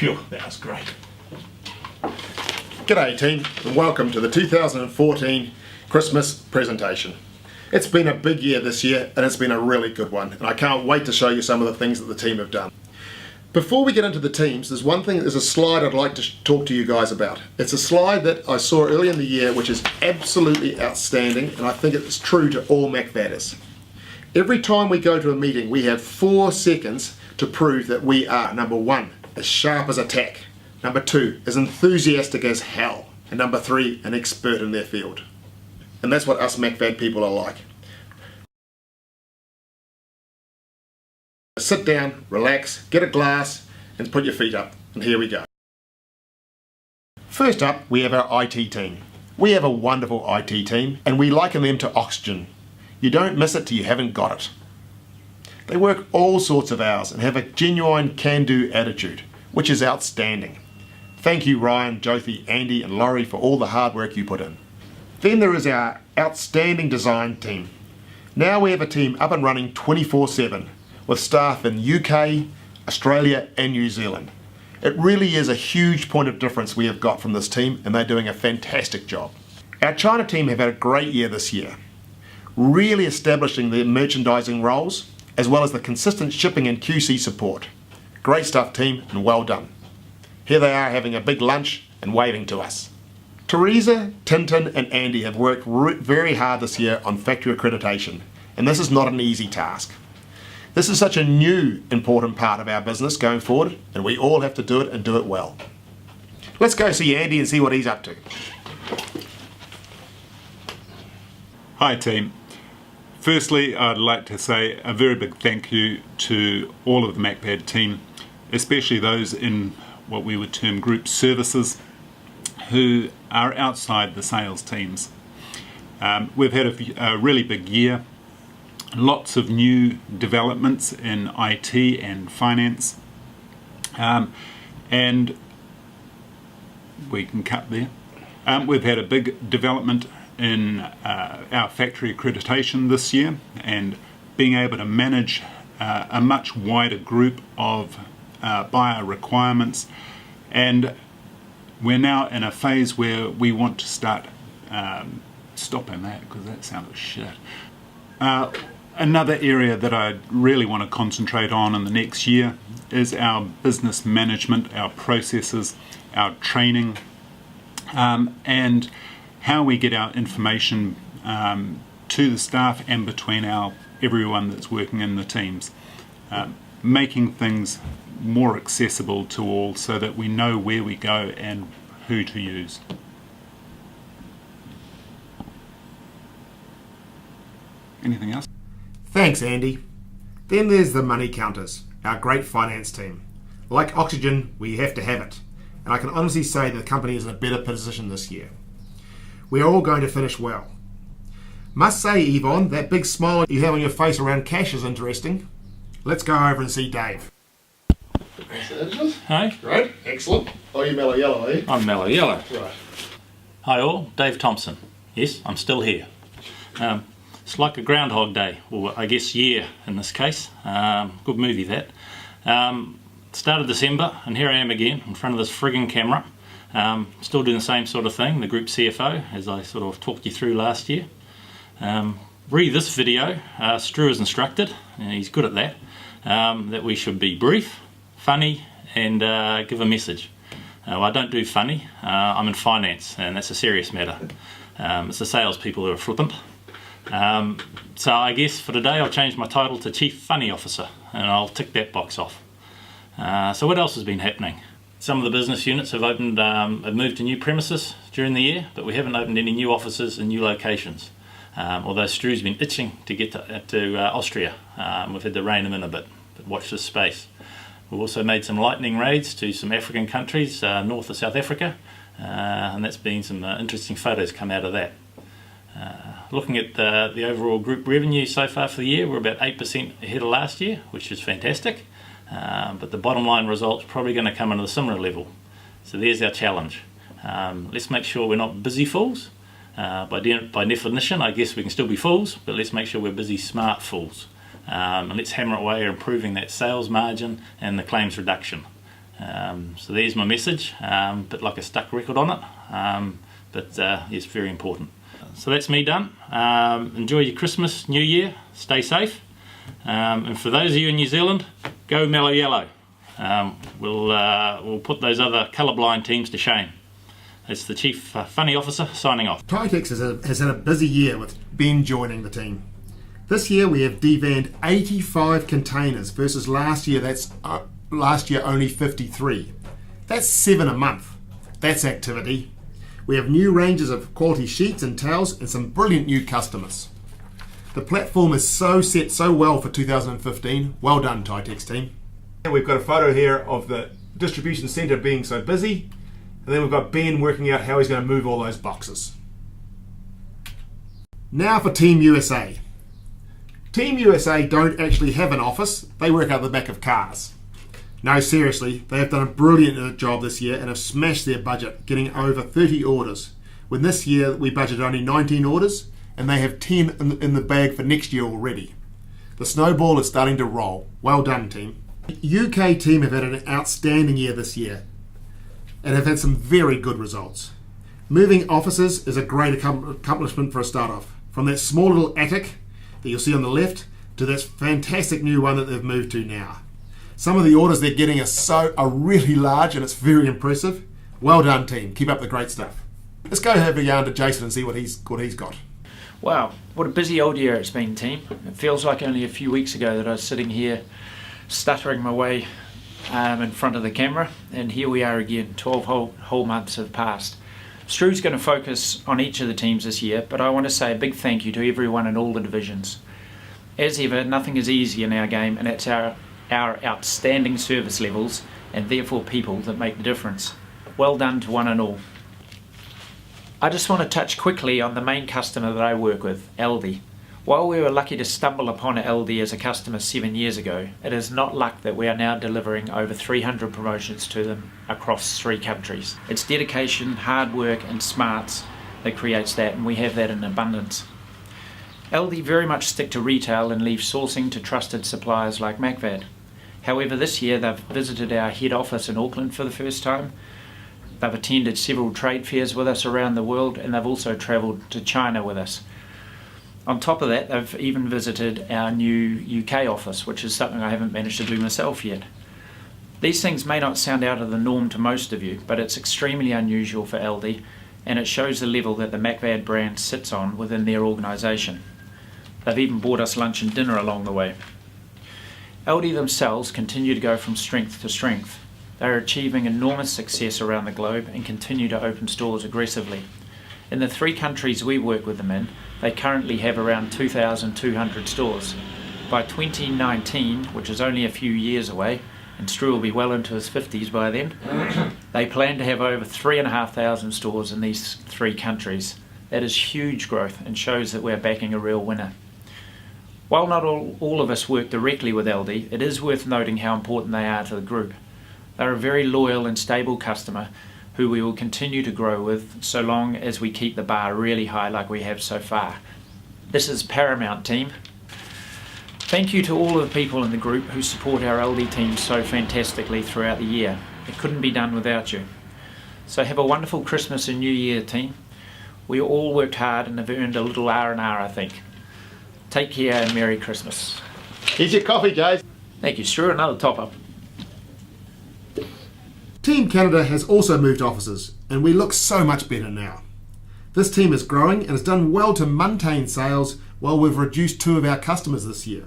Phew, that was great. G'day team, and welcome to the 2014 Christmas presentation. It's been a big year this year, and it's been a really good one, and I can't wait to show you some of the things that the team have done. Before we get into the teams, there's a slide I'd like to talk to you guys about. It's a slide that I saw early in the year which is absolutely outstanding, and I think it's true to all MACVADers. Every time we go to a meeting, we have 4 seconds to prove that we are, number 1, as sharp as a tack, number 2, as enthusiastic as hell, and number 3, an expert in their field. And that's what us MACVAD people are like. Sit down, relax, get a glass, and put your feet up, and here we go. First up, we have our IT team. We have a wonderful IT team, and we liken them to oxygen. You don't miss it till you haven't got it. They work all sorts of hours and have a genuine can-do attitude, which is outstanding. Thank you Ryan, Jothi, Andy and Laurie for all the hard work you put in. Then there is our outstanding design team. Now we have a team up and running 24/7 with staff in UK, Australia and New Zealand. It really is a huge point of difference we have got from this team, and they're doing a fantastic job. Our China team have had a great year this year, really establishing the merchandising roles as well as the consistent shipping and QC support. Great stuff team, and well done. Here they are having a big lunch and waving to us. Teresa, Tintin and Andy have worked very hard this year on factory accreditation, and this is not an easy task. This is such a new important part of our business going forward, and we all have to do it and do it well. Let's go see Andy and see what he's up to. Hi team. Firstly, I'd like to say a very big thank you to all of the MACVAD team, especially those in what we would term group services who are outside the sales teams. We've had a really big year, lots of new developments in IT and finance, and we can cut there. We've had a big development in our factory accreditation this year, and being able to manage a much wider group of buyer requirements, and we're now in a phase where we want to start stopping that, because that sounded shit. Another area that I really want to concentrate on in the next year is our business management, our processes, our training, and how we get our information to the staff and between everyone that's working in the teams. Making things more accessible to all so that we know where we go and who to use. Anything else? Thanks Andy. Then there's the money counters, our great finance team. Like oxygen, we have to have it, and I can honestly say that the company is in a better position this year. We are all going to finish well. Must say Yvonne, that big smile you have on your face around cash is interesting. Let's go over and see Dave. Hi. Right, excellent. Oh, you're mellow yellow, are you? I'm mellow yellow. Right. Hi all, Dave Thompson. Yes, I'm still here. It's like a Groundhog Day, or I guess year in this case. Good movie that. Start of December, and here I am again in front of this frigging camera. Still doing the same sort of thing, the group CFO, as I sort of talked you through last year. Read this video, Stu has instructed, and he's good at that, that we should be brief, funny, and give a message. Well, I don't do funny, I'm in finance, and that's a serious matter. It's the salespeople who are flippant. So I guess for today I'll change my title to Chief Funny Officer, and I'll tick that box off. So what else has been happening? Some of the business units have have moved to new premises during the year, but we haven't opened any new offices and new locations. Although Stu's been itching to get to Austria. We've had to rein him in a bit, but watch this space. We've also made some lightning raids to some African countries, north of South Africa, and that's been some interesting photos come out of that. Looking at the overall group revenue so far for the year, we're about 8% ahead of last year, which is fantastic. But the bottom line result's probably going to come in at a similar level. So there's our challenge. Let's make sure we're not busy fools. By definition, I guess we can still be fools, but let's make sure we're busy smart fools. And let's hammer away at improving that sales margin and the claims reduction. So there's my message, bit like a stuck record on it, but it's very important. So that's me done. Enjoy your Christmas, New Year, stay safe, and for those of you in New Zealand, go mellow yellow. We'll put those other colourblind teams to shame. It's the Chief Funny Officer signing off. Tytex has had a busy year with Ben joining the team. This year we have devanned 85 containers versus last year only 53. That's 7 a month. That's activity. We have new ranges of quality sheets and towels and some brilliant new customers. The platform is set so well for 2015. Well done, Tytex team. And we've got a photo here of the distribution centre being so busy, and then we've got Ben working out how he's going to move all those boxes. Now for Team USA. Team USA don't actually have an office, they work out the back of cars. No, seriously, they have done a brilliant job this year and have smashed their budget, getting over 30 orders. When this year we budgeted only 19 orders, and they have 10 in the bag for next year already. The snowball is starting to roll. Well done, team. The UK team have had an outstanding year this year and have had some very good results. Moving offices is a great accomplishment for a start off. From that small little attic that you'll see on the left to this fantastic new one that they've moved to now. Some of the orders they're getting are really large and it's very impressive. Well done, team. Keep up the great stuff. Let's go have a yarn to Jason and see what he's got. Wow, what a busy old year it's been, team. It feels like only a few weeks ago that I was sitting here stuttering my way in front of the camera, and here we are again. 12 whole months have passed. Stru's going to focus on each of the teams this year, but I want to say a big thank you to everyone in all the divisions. As ever, nothing is easy in our game, and it's our outstanding service levels and therefore people that make the difference. Well done to one and all. I just want to touch quickly on the main customer that I work with, Aldi. While we were lucky to stumble upon Aldi as a customer 7 years ago, it is not luck that we are now delivering over 300 promotions to them across 3 countries. It's dedication, hard work and smarts that creates that, and we have that in abundance. Aldi very much stick to retail and leave sourcing to trusted suppliers like MACVAD. However, this year they've visited our head office in Auckland for the first time. They've attended several trade fairs with us around the world, and they've also travelled to China with us. On top of that, they've even visited our new UK office, which is something I haven't managed to do myself yet. These things may not sound out of the norm to most of you, but it's extremely unusual for Aldi, and it shows the level that the MACVAD brand sits on within their organisation. They've even bought us lunch and dinner along the way. Aldi themselves continue to go from strength to strength. They are achieving enormous success around the globe and continue to open stores aggressively. In the 3 countries we work with them in, they currently have around 2,200 stores. By 2019, which is only a few years away, and Stru will be well into his 50s by then, they plan to have over 3,500 stores in these 3 countries. That is huge growth and shows that we're backing a real winner. While not all of us work directly with Aldi, it is worth noting how important they are to the group. They're a very loyal and stable customer who we will continue to grow with so long as we keep the bar really high like we have so far. This is paramount, team. Thank you to all of the people in the group who support our Aldi team so fantastically throughout the year. It couldn't be done without you. So have a wonderful Christmas and New Year, team. We all worked hard and have earned a little R&R, I think. Take care and Merry Christmas. Here's your coffee, Jay. Thank you, Stu. Another top-up. Team Canada has also moved offices, and we look so much better now. This team is growing and has done well to maintain sales while we've reduced 2 of our customers this year.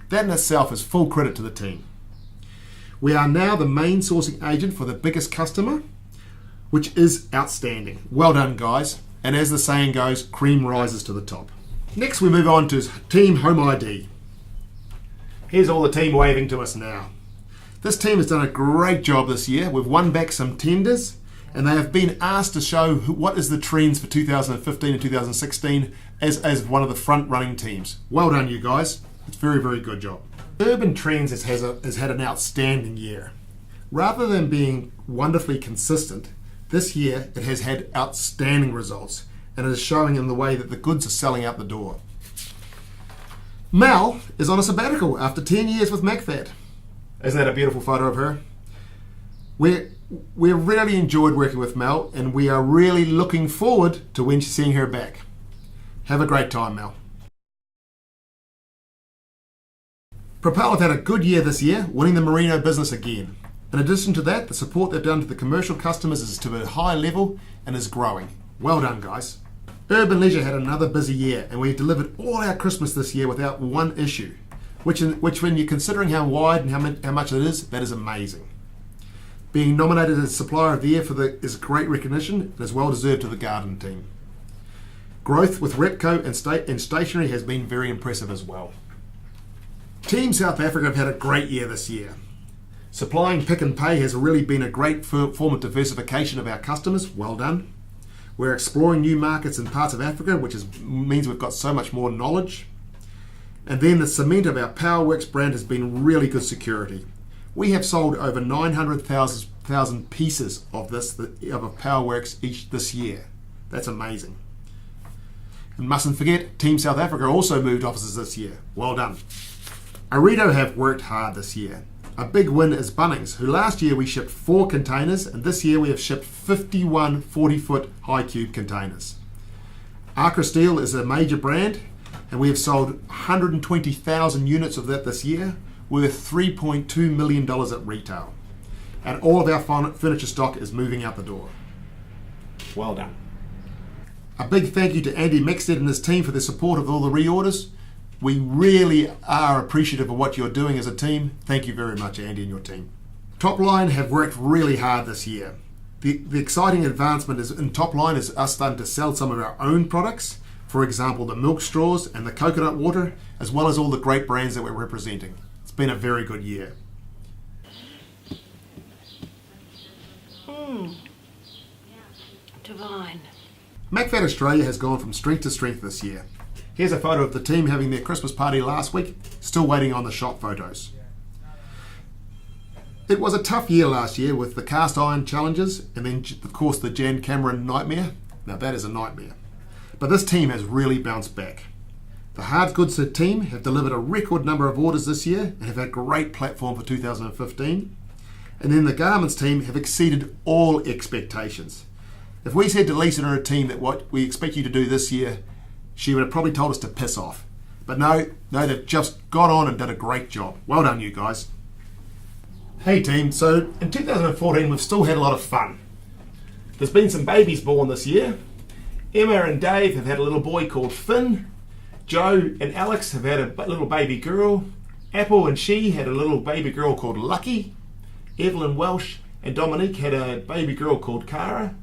That in itself is full credit to the team. We are now the main sourcing agent for the biggest customer, which is outstanding. Well done, guys. And as the saying goes, cream rises to the top. Next we move on to Team Home ID. Here's all the team waving to us now. This team has done a great job this year. We've won back some tenders and they have been asked to show what is the trends for 2015 and 2016 as one of the front running teams. Well done, you guys. It's very, very good job. Urban Trends has had an outstanding year. Rather than being wonderfully consistent, this year it has had outstanding results and it is showing in the way that the goods are selling out the door. Mel is on a sabbatical after 10 years with MACVAD. Isn't that a beautiful photo of her? We've really enjoyed working with Mel, and we are really looking forward to when seeing her back. Have a great time, Mel. Propel have had a good year this year, winning the Merino business again. In addition to that, the support they've done to the commercial customers is to a high level and is growing. Well done, guys. Urban Leisure had another busy year, and we've delivered all our Christmas this year without one issue, which when you're considering how wide and how much it is, that is amazing. Being nominated as Supplier of the Year is great recognition and is well deserved to the garden team. Growth with Repco and stationery has been very impressive as well. Team South Africa have had a great year this year. Supplying Pick and Pay has really been a great form of diversification of our customers. Well done. We're exploring new markets in parts of Africa, which means we've got so much more knowledge. And then the cement of our Powerworks brand has been really good security. We have sold over 900,000 pieces of Powerworks this year. That's amazing. And mustn't forget, Team South Africa also moved offices this year. Well done. Aredo have worked hard this year. A big win is Bunnings, who last year we shipped 4 containers, and this year we have shipped 51 40-foot high cube containers. Arca Steel is a major brand, and we have sold 120,000 units of that this year, worth $3.2 million at retail. And all of our furniture stock is moving out the door. Well done. A big thank you to Andy MACVAD and his team for their support of all the reorders. We really are appreciative of what you're doing as a team. Thank you very much, Andy and your team. Topline have worked really hard this year. The exciting advancement in Topline is us starting to sell some of our own products, for example, the milk straws and the coconut water, as well as all the great brands that we're representing. It's been a very good year. Divine. MACVAD Australia has gone from strength to strength this year. Here's a photo of the team having their Christmas party last week, still waiting on the shop photos. It was a tough year last year with the cast iron challenges and then of course the Jan Cameron nightmare. Now that is a nightmare. But this team has really bounced back. The hard goods team have delivered a record number of orders this year and have had a great platform for 2015. And then the garments team have exceeded all expectations. If we said to Lisa and her team that what we expect you to do this year, she would have probably told us to piss off. But no, they've just got on and done a great job. Well done, you guys. Hey team, so in 2014 we've still had a lot of fun. There's been some babies born this year. Emma and Dave have had a little boy called Finn. Joe and Alex have had a little baby girl. Apple and she had a little baby girl called Lucky. Evelyn Welsh and Dominique had a baby girl called Cara.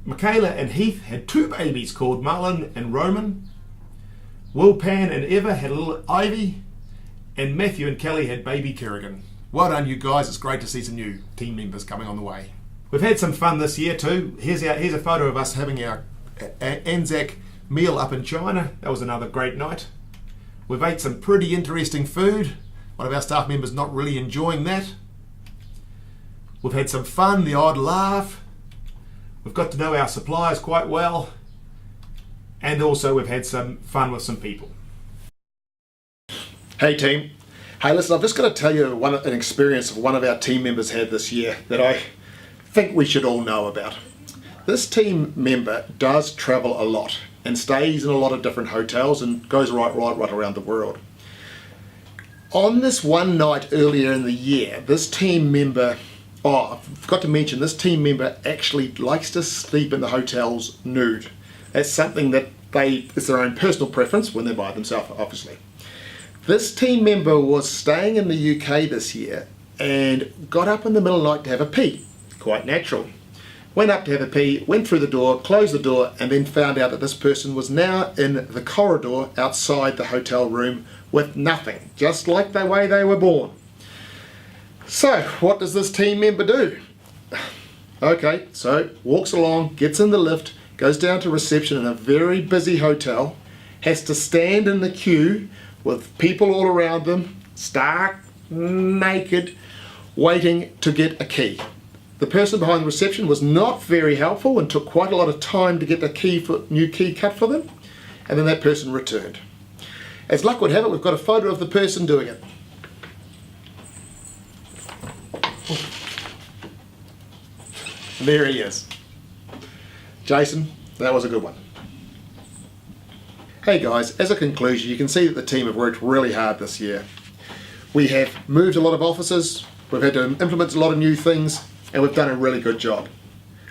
Michaela and Heath had 2 babies called Marlon and Roman. Will, Pan and Eva had a little Ivy. And Matthew and Kelly had baby Kerrigan. Well done, you guys. It's great to see some new team members coming on the way. We've had some fun this year too. Here's a photo of us having our Anzac meal up in China. That was another great night. We've ate some pretty interesting food. One of our staff members not really enjoying that. We've had some fun, the odd laugh. We've got to know our suppliers quite well, and also we've had some fun with some people. Hey team. Hey listen, I've just got to tell you an experience of one of our team members had this year that I think we should all know about. This team member does travel a lot and stays in a lot of different hotels and goes right around the world. On this one night earlier in the year, this team member I forgot to mention, this team member actually likes to sleep in the hotels nude. That's something that it's their own personal preference when they're by themselves, obviously. This team member was staying in the UK this year and got up in the middle of the night to have a pee. Quite natural. Went up to have a pee, went through the door, closed the door, and then found out that this person was now in the corridor outside the hotel room with nothing, just like the way they were born. So, what does this team member do? Okay, so walks along, gets in the lift, goes down to reception in a very busy hotel, has to stand in the queue with people all around them, stark naked, waiting to get a key. The person behind the reception was not very helpful and took quite a lot of time to get the new key cut for them, and then that person returned. As luck would have it, we've got a photo of the person doing it. There he is. Jason, that was a good one. Hey guys, as a conclusion, you can see that the team have worked really hard this year. We have moved a lot of offices, we've had to implement a lot of new things, and we've done a really good job.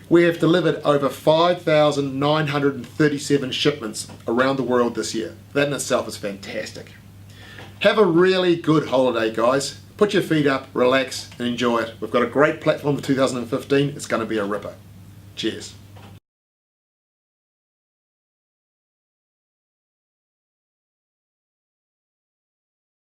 We have delivered over 5,937 shipments around the world this year. That in itself is fantastic. Have a really good holiday, guys. Put your feet up, relax, and enjoy it. We've got a great platform for 2015. It's going to be a ripper. Cheers.